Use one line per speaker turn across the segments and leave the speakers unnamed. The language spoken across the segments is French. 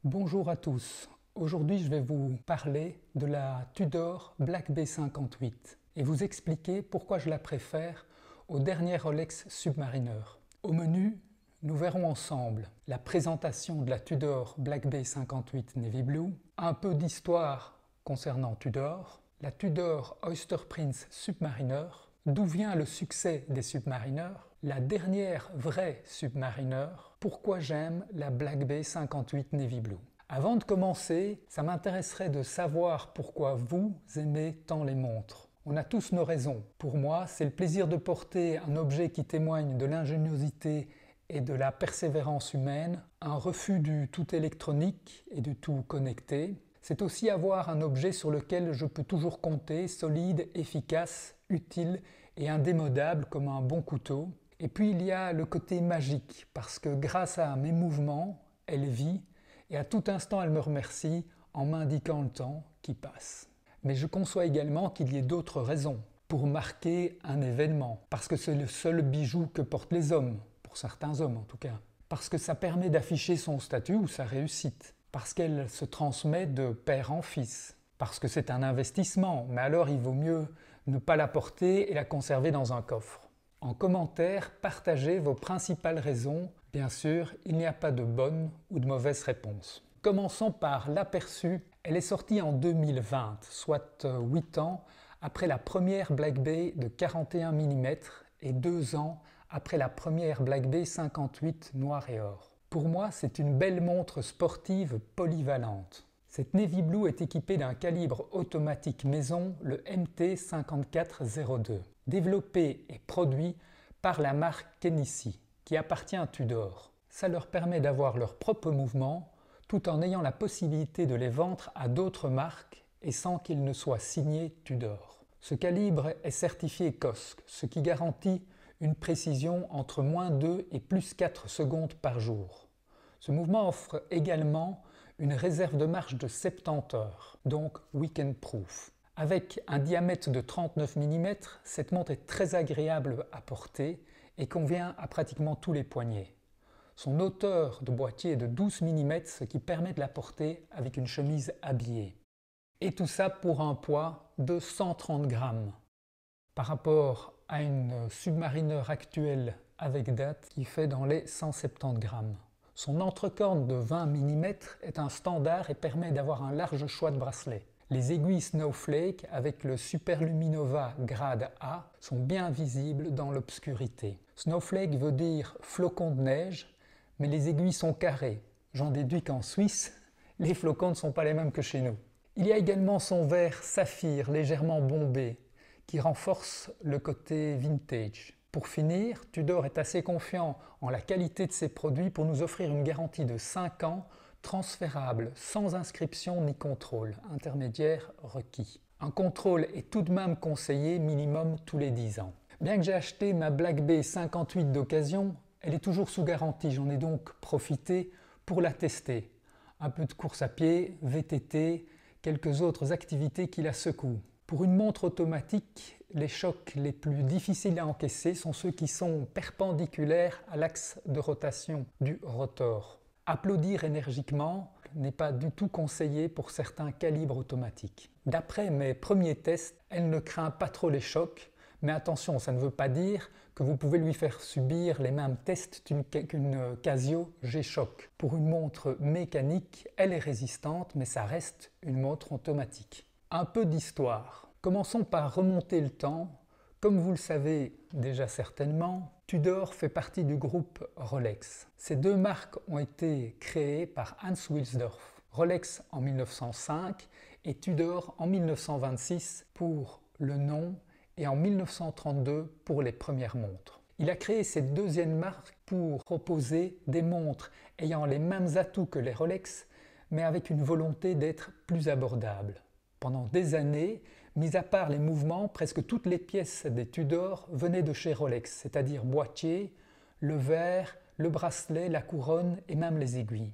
Bonjour à tous. Aujourd'hui, je vais vous parler de la Tudor Black Bay58 et vous expliquer pourquoi je la préfère au dernier Rolex Submariner. Au menu, nous verrons ensemble la présentation de la Tudor Black Bay58 Navy Blue, un peu d'histoire concernant Tudor, la Tudor Oyster Prince Submariner, d'où vient le succès des Submariners, la dernière vraie Submariner, pourquoi j'aime la Black Bay 58 Navy Blue. Avant de commencer, ça m'intéresserait de savoir pourquoi vous aimez tant les montres. On a tous nos raisons. Pour moi, c'est le plaisir de porter un objet qui témoigne de l'ingéniosité et de la persévérance humaine, un refus du tout électronique et du tout connecté. C'est aussi avoir un objet sur lequel je peux toujours compter, solide, efficace, utile et indémodable comme un bon couteau. Et puis il y a le côté magique, parce que grâce à mes mouvements, elle vit, et à tout instant elle me remercie en m'indiquant le temps qui passe. Mais je conçois également qu'il y ait d'autres raisons pour marquer un événement, parce que c'est le seul bijou que portent les hommes, pour certains hommes en tout cas, parce que ça permet d'afficher son statut ou sa réussite, parce qu'elle se transmet de père en fils, parce que c'est un investissement, mais alors il vaut mieux ne pas la porter et la conserver dans un coffre. En commentaire, partagez vos principales raisons. Bien sûr, il n'y a pas de bonne ou de mauvaise réponse. Commençons par l'aperçu. Elle est sortie en 2020, soit 8 ans après la première Black Bay de 41 mm et 2 ans après la première Black Bay 58 noir et or. Pour moi, c'est une belle montre sportive polyvalente. Cette Navy Blue est équipée d'un calibre automatique maison, le MT5402, développé et produit par la marque Kenissi, qui appartient à Tudor. Ça leur permet d'avoir leur propre mouvement, tout en ayant la possibilité de les vendre à d'autres marques et sans qu'ils ne soient signés Tudor. Ce calibre est certifié COSC, ce qui garantit une précision entre -2 et +4 secondes par jour. Ce mouvement offre également une réserve de marche de 70 heures, donc weekend proof. Avec un diamètre de 39 mm, cette montre est très agréable à porter et convient à pratiquement tous les poignets. Son hauteur de boîtier est de 12 mm, ce qui permet de la porter avec une chemise habillée. Et tout ça pour un poids de 130 grammes, par rapport à une Submariner actuelle avec date qui fait dans les 170 grammes. Son entrecorne de 20 mm est un standard et permet d'avoir un large choix de bracelets. Les aiguilles Snowflake avec le Superluminova grade A sont bien visibles dans l'obscurité. Snowflake veut dire flocon de neige, mais les aiguilles sont carrées. J'en déduis qu'en Suisse, les flocons ne sont pas les mêmes que chez nous. Il y a également son verre saphir légèrement bombé qui renforce le côté vintage. Pour finir, Tudor est assez confiant en la qualité de ses produits pour nous offrir une garantie de 5 ans transférable, sans inscription ni contrôle intermédiaire requis. Un contrôle est tout de même conseillé minimum tous les 10 ans. Bien que j'ai acheté ma Black Bay 58 d'occasion, elle est toujours sous garantie, j'en ai donc profité pour la tester. Un peu de course à pied, VTT, quelques autres activités qui la secouent. Pour une montre automatique, les chocs les plus difficiles à encaisser sont ceux qui sont perpendiculaires à l'axe de rotation du rotor. Applaudir énergiquement n'est pas du tout conseillé pour certains calibres automatiques. D'après mes premiers tests, elle ne craint pas trop les chocs, mais attention, ça ne veut pas dire que vous pouvez lui faire subir les mêmes tests qu'une Casio G-Shock. Pour une montre mécanique, elle est résistante, mais ça reste une montre automatique. Un peu d'histoire. Commençons par remonter le temps. Comme vous le savez déjà certainement, Tudor fait partie du groupe Rolex. Ces deux marques ont été créées par Hans Wilsdorf. Rolex en 1905 et Tudor en 1926 pour le nom et en 1932 pour les premières montres. Il a créé cette deuxième marque pour proposer des montres ayant les mêmes atouts que les Rolex, mais avec une volonté d'être plus abordables. Pendant des années, mis à part les mouvements, presque toutes les pièces des Tudor venaient de chez Rolex, c'est-à-dire boîtier, le verre, le bracelet, la couronne et même les aiguilles.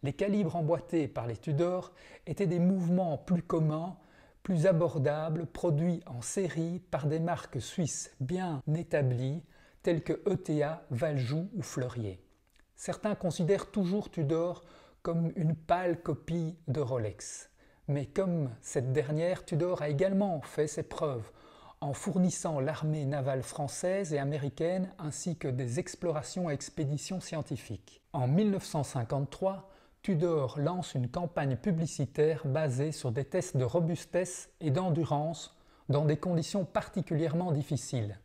Les calibres emboîtés par les Tudor étaient des mouvements plus communs, plus abordables, produits en série par des marques suisses bien établies, telles que ETA, Valjoux ou Fleurier. Certains considèrent toujours Tudor comme une pâle copie de Rolex. Mais comme cette dernière, Tudor a également fait ses preuves en fournissant l'armée navale française et américaine ainsi que des explorations et expéditions scientifiques. En 1953, Tudor lance une campagne publicitaire basée sur des tests de robustesse et d'endurance dans des conditions particulièrement difficiles.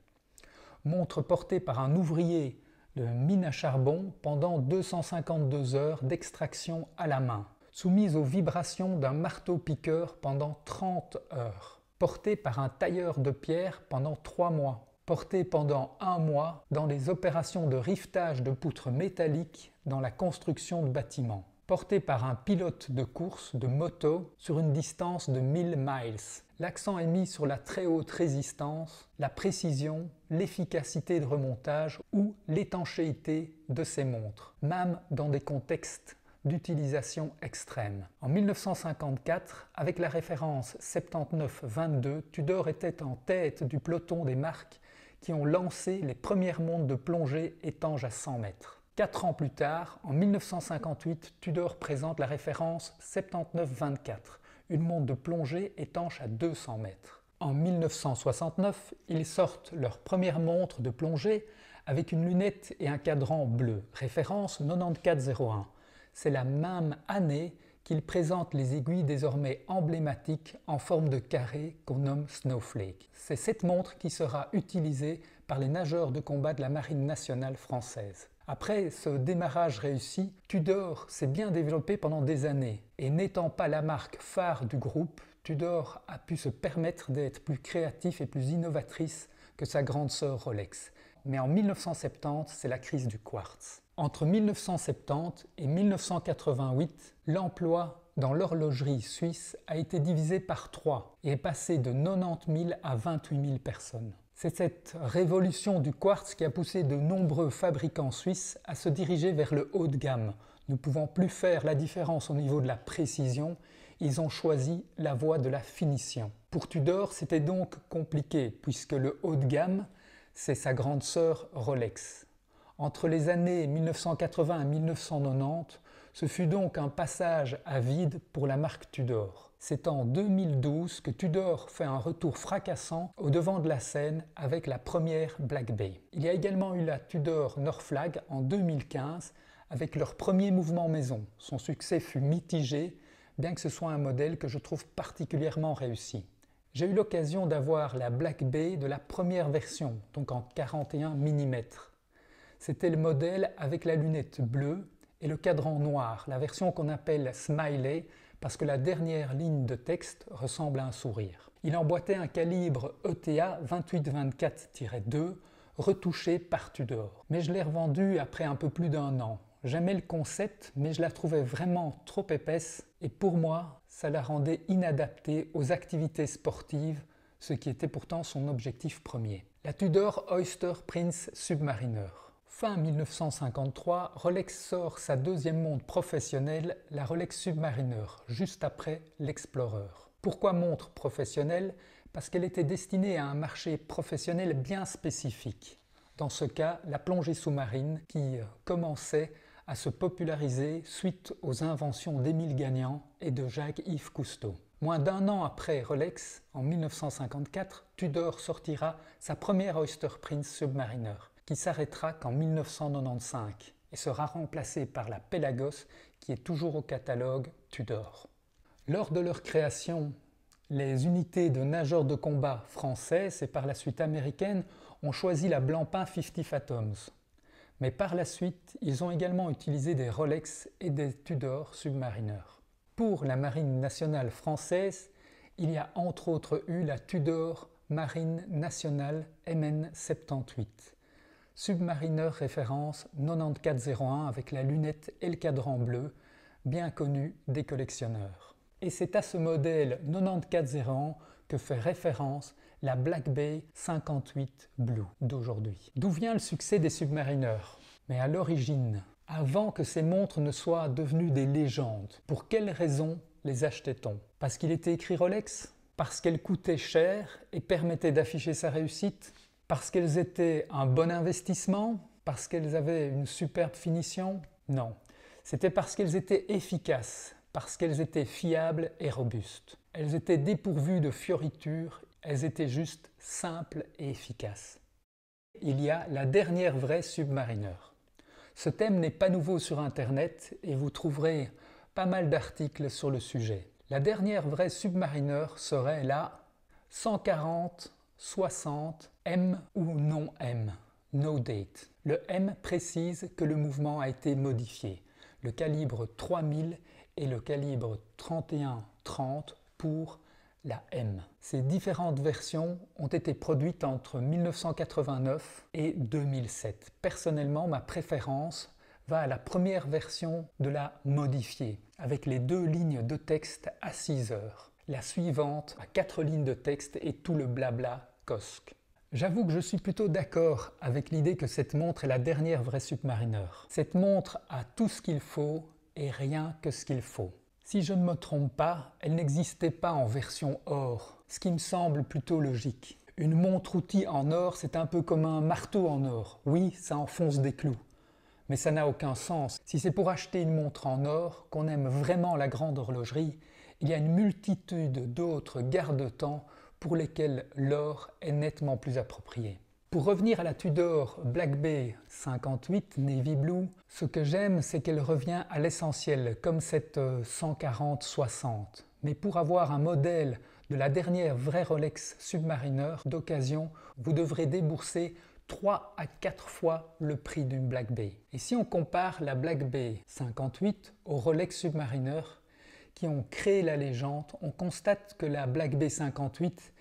Montre portée par un ouvrier de mine à charbon pendant 252 heures d'extraction à la main, soumise aux vibrations d'un marteau-piqueur pendant 30 heures, portée par un tailleur de pierre pendant 3 mois, portée pendant 1 mois dans les opérations de rivetage de poutres métalliques dans la construction de bâtiments, portée par un pilote de course de moto sur une distance de 1000 miles. L'accent est mis sur la très haute résistance, la précision, l'efficacité de remontage ou l'étanchéité de ces montres, même dans des contextes d'utilisation extrême. En 1954, avec la référence 79-22, Tudor était en tête du peloton des marques qui ont lancé les premières montres de plongée étanches à 100 mètres. 4 ans plus tard, en 1958, Tudor présente la référence 79-24, une montre de plongée étanche à 200 mètres. En 1969, ils sortent leur première montre de plongée avec une lunette et un cadran bleu, référence 9401. C'est la même année qu'ils présentent les aiguilles désormais emblématiques en forme de carré qu'on nomme Snowflake. C'est cette montre qui sera utilisée par les nageurs de combat de la Marine nationale française. Après ce démarrage réussi, Tudor s'est bien développé pendant des années et n'étant pas la marque phare du groupe, Tudor a pu se permettre d'être plus créatif et plus innovatrice que sa grande sœur Rolex. Mais en 1970, c'est la crise du quartz. Entre 1970 et 1988, l'emploi dans l'horlogerie suisse a été divisé par 3 et est passé de 90 000 à 28 000 personnes. C'est cette révolution du quartz qui a poussé de nombreux fabricants suisses à se diriger vers le haut de gamme. Ne pouvant plus faire la différence au niveau de la précision, ils ont choisi la voie de la finition. Pour Tudor, c'était donc compliqué puisque le haut de gamme, c'est sa grande sœur Rolex. Entre les années 1980 et 1990, ce fut donc un passage à vide pour la marque Tudor. C'est en 2012 que Tudor fait un retour fracassant au devant de la scène avec la première Black Bay. Il y a également eu la Tudor Norflag en 2015 avec leur premier mouvement maison. Son succès fut mitigé, bien que ce soit un modèle que je trouve particulièrement réussi. J'ai eu l'occasion d'avoir la Black Bay de la première version, donc en 41 mm. C'était le modèle avec la lunette bleue et le cadran noir, la version qu'on appelle Smiley parce que la dernière ligne de texte ressemble à un sourire. Il emboîtait un calibre ETA 28-24-2 retouché par Tudor. Mais je l'ai revendu après un peu plus d'1 an. J'aimais le concept, mais je la trouvais vraiment trop épaisse et pour moi, ça la rendait inadaptée aux activités sportives, ce qui était pourtant son objectif premier. La Tudor Oyster Prince Submariner. Fin 1953, Rolex sort sa deuxième montre professionnelle, la Rolex Submariner, juste après l'Explorer. Pourquoi montre professionnelle? Parce qu'elle était destinée à un marché professionnel bien spécifique. Dans ce cas, la plongée sous-marine qui commençait à se populariser suite aux inventions d'Émile Gagnan et de Jacques-Yves Cousteau. Moins d'1 an après Rolex, en 1954, Tudor sortira sa première Oyster Prince Submariner, qui s'arrêtera qu'en 1995 et sera remplacée par la Pelagos qui est toujours au catalogue Tudor. Lors de leur création, les unités de nageurs de combat françaises et par la suite américaines ont choisi la Blancpain 50 Fathoms. Mais par la suite, ils ont également utilisé des Rolex et des Tudor Submariner. Pour la Marine nationale française, il y a entre autres eu la Tudor Marine nationale MN78. Submariner référence 9401 avec la lunette et le cadran bleu, bien connu des collectionneurs. Et c'est à ce modèle 9401 que fait référence la Black Bay 58 Blue d'aujourd'hui. D'où vient le succès des Submariners? Mais à l'origine, avant que ces montres ne soient devenues des légendes, pour quelles raisons les achetait-on? Parce qu'il était écrit Rolex? Parce qu'elles coûtaient cher et permettaient d'afficher sa réussite? Parce qu'elles étaient un bon investissement? Parce qu'elles avaient une superbe finition? Non. C'était parce qu'elles étaient efficaces, parce qu'elles étaient fiables et robustes. Elles étaient dépourvues de fioritures, elles étaient juste simples et efficaces. Il y a la dernière vraie Submariner. Ce thème n'est pas nouveau sur Internet et vous trouverez pas mal d'articles sur le sujet. La dernière vraie Submariner serait la 140-60 M ou non M, no date. Le M précise que le mouvement a été modifié. Le calibre 3000 et le calibre 31-30 pour la M. Ces différentes versions ont été produites entre 1989 et 2007. Personnellement, ma préférence va à la première version de la modifiée, avec les 2 lignes de texte à 6 heures. La suivante à 4 lignes de texte et tout le blabla COSC. J'avoue que je suis plutôt d'accord avec l'idée que cette montre est la dernière vraie Submariner. Cette montre a tout ce qu'il faut et rien que ce qu'il faut. Si je ne me trompe pas, elle n'existait pas en version or, ce qui me semble plutôt logique. Une montre-outil en or, c'est un peu comme un marteau en or. Oui, ça enfonce des clous. Mais ça n'a aucun sens. Si c'est pour acheter une montre en or, qu'on aime vraiment la grande horlogerie, il y a une multitude d'autres garde-temps pour lesquels l'or est nettement plus approprié. Pour revenir à la Tudor Black Bay 58 Navy Blue, ce que j'aime, c'est qu'elle revient à l'essentiel, comme cette 140-60. Mais pour avoir un modèle de la dernière vraie Rolex Submariner d'occasion, vous devrez débourser 3 à 4 fois le prix d'une Black Bay. Et si on compare la Black Bay 58 aux Rolex Submariner qui ont créé la légende, on constate que la Black Bay 58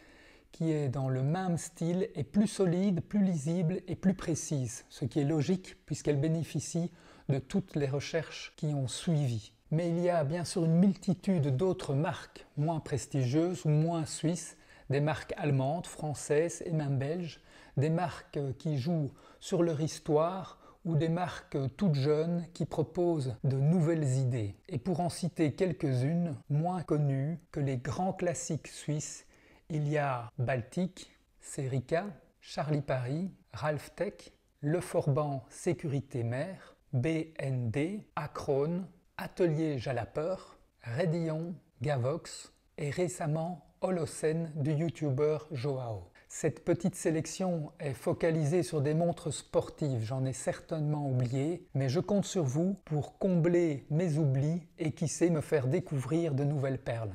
qui est dans le même style est plus solide, plus lisible et plus précise, ce qui est logique puisqu'elle bénéficie de toutes les recherches qui ont suivi. Mais il y a bien sûr une multitude d'autres marques moins prestigieuses ou moins suisses, des marques allemandes, françaises et même belges, des marques qui jouent sur leur histoire ou des marques toutes jeunes qui proposent de nouvelles idées. Et pour en citer quelques-unes, moins connues que les grands classiques suisses, il y a Baltic, Serica, Charlie Paris, Ralph Tech, Le Forban Sécurité Mère, BND, Acron, Atelier Jalapper, Redillon, Gavox et récemment Holocene du youtubeur Joao. Cette petite sélection est focalisée sur des montres sportives, j'en ai certainement oublié, mais je compte sur vous pour combler mes oublis et qui sait me faire découvrir de nouvelles perles.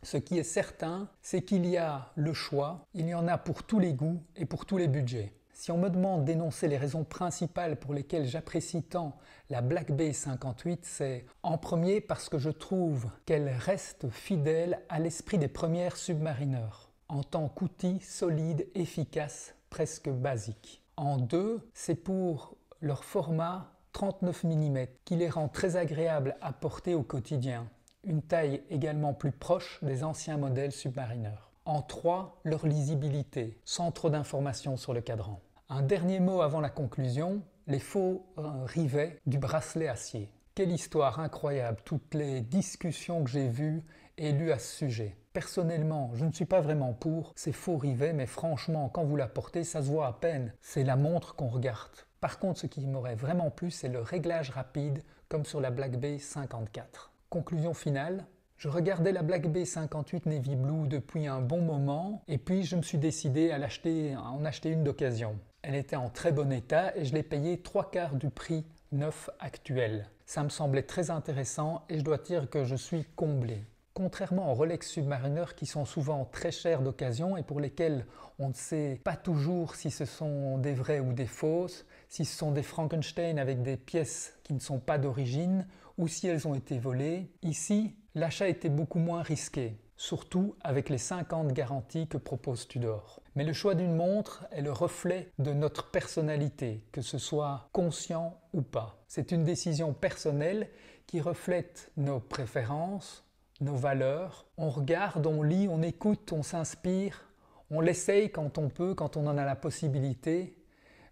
Ce qui est certain, c'est qu'il y a le choix, il y en a pour tous les goûts et pour tous les budgets. Si on me demande d'énoncer les raisons principales pour lesquelles j'apprécie tant la Black Bay 58, c'est en premier parce que je trouve qu'elle reste fidèle à l'esprit des premières Submariner, en tant qu'outil solide, efficace, presque basique. En deux, c'est pour leur format 39 mm qui les rend très agréables à porter au quotidien. Une taille également plus proche des anciens modèles Submariner. En 3, leur lisibilité, sans trop d'informations sur le cadran. Un dernier mot avant la conclusion, les faux rivets du bracelet acier. Quelle histoire incroyable, toutes les discussions que j'ai vues et lues à ce sujet. Personnellement, je ne suis pas vraiment pour ces faux rivets, mais franchement, quand vous la portez, ça se voit à peine. C'est la montre qu'on regarde. Par contre, ce qui m'aurait vraiment plu, c'est le réglage rapide, comme sur la Black Bay 54. Conclusion finale, je regardais la Black Bay 58 Navy Blue depuis un bon moment et puis je me suis décidé à en acheter une d'occasion. Elle était en très bon état et je l'ai payée 3/4 du prix neuf actuel. Ça me semblait très intéressant et je dois dire que je suis comblé. Contrairement aux Rolex Submariner qui sont souvent très chers d'occasion et pour lesquels on ne sait pas toujours si ce sont des vraies ou des fausses, si ce sont des Frankenstein avec des pièces qui ne sont pas d'origine ou si elles ont été volées, ici l'achat était beaucoup moins risqué, surtout avec les 5 ans de garantie que propose Tudor. Mais le choix d'une montre est le reflet de notre personnalité, que ce soit conscient ou pas. C'est une décision personnelle qui reflète nos préférences, nos valeurs. On regarde, on lit, on écoute, on s'inspire, on l'essaye quand on peut, quand on en a la possibilité,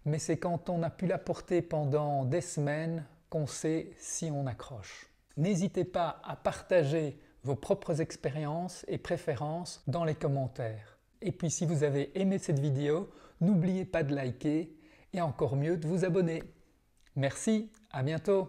mais c'est quand on a pu la porter pendant des semaines qu'on sait si on accroche. N'hésitez pas à partager vos propres expériences et préférences dans les commentaires. Et puis si vous avez aimé cette vidéo, n'oubliez pas de liker et encore mieux de vous abonner. Merci, à bientôt!